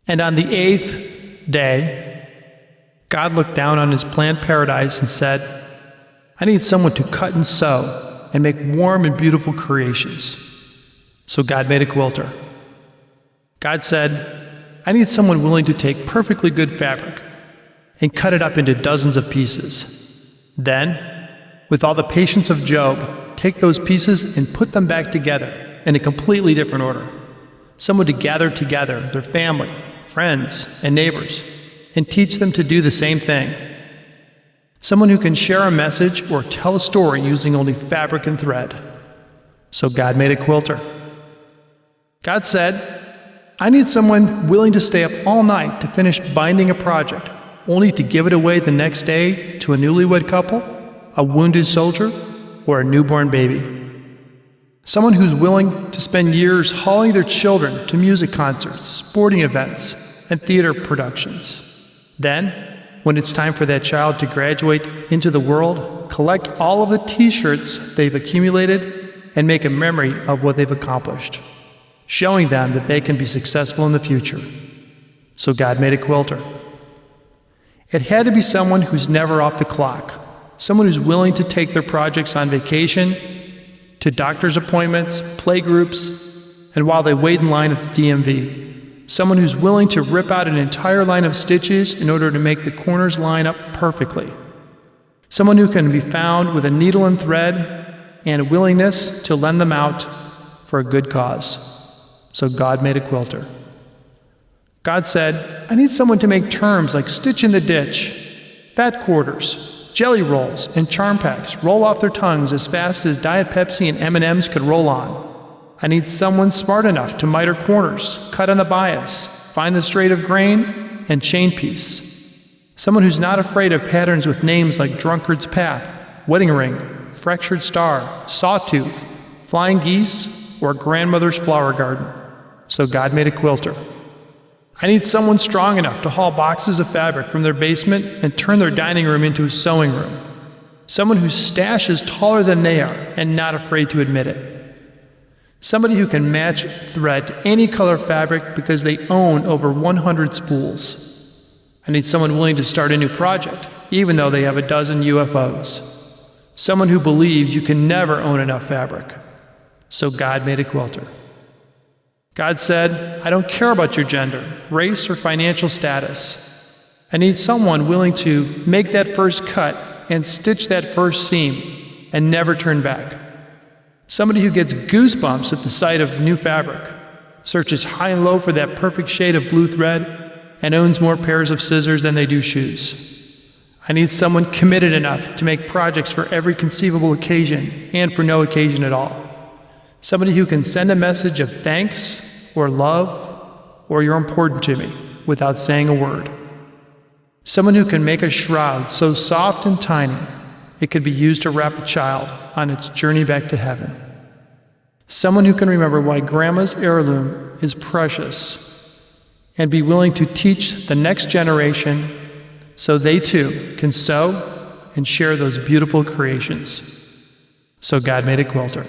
And on the 8th day, God looked down on his planned paradise and said, I need someone to cut and sew and make warm and beautiful creations. So God made a quilter. God said, I need someone willing to take perfectly good fabric and cut it up into dozens of pieces. Then, with all the patience of Job, take those pieces and put them back together in a completely different order. Someone to gather together their family, friends, and neighbors, and teach them to do the same thing. Someone who can share a message or tell a story using only fabric and thread. So God made a quilter. God said, I need someone willing to stay up all night to finish binding a project, only to give it away the next day to a newlywed couple, a wounded soldier, or a newborn baby. Someone who's willing to spend years hauling their children to music concerts, sporting events, and theater productions. Then, when it's time for that child to graduate into the world, collect all of the t-shirts they've accumulated and make a memory of what they've accomplished, showing them that they can be successful in the future. So God made a quilter. It had to be someone who's never off the clock, someone who's willing to take their projects on vacation, to doctor's appointments, play groups, and while they wait in line at the DMV. Someone who's willing to rip out an entire line of stitches in order to make the corners line up perfectly. Someone who can be found with a needle and thread and a willingness to lend them out for a good cause. So God made a quilter. God said, I need someone to make terms like stitch in the ditch, fat quarters, jelly rolls, and charm packs roll off their tongues as fast as Diet Pepsi and M&Ms could roll on. I need someone smart enough to miter corners, cut on the bias, find the straight of grain, and chain piece. Someone who's not afraid of patterns with names like Drunkard's Path, Wedding Ring, Fractured Star, Sawtooth, Flying Geese, or Grandmother's Flower Garden. So God made a quilter. I need someone strong enough to haul boxes of fabric from their basement and turn their dining room into a sewing room. Someone whose stash is taller than they are and not afraid to admit it. Somebody who can match thread to any color fabric because they own over 100 spools. I need someone willing to start a new project, even though they have a dozen UFOs. Someone who believes you can never own enough fabric. So God made a quilter. God said, I don't care about your gender, race, or financial status. I need someone willing to make that first cut and stitch that first seam and never turn back. Somebody who gets goosebumps at the sight of new fabric, searches high and low for that perfect shade of blue thread, and owns more pairs of scissors than they do shoes. I need someone committed enough to make projects for every conceivable occasion and for no occasion at all. Somebody who can send a message of thanks or love or you're important to me without saying a word. Someone who can make a shroud so soft and tiny it could be used to wrap a child on its journey back to heaven. Someone who can remember why Grandma's heirloom is precious and be willing to teach the next generation so they too can sew and share those beautiful creations. So God made a quilter.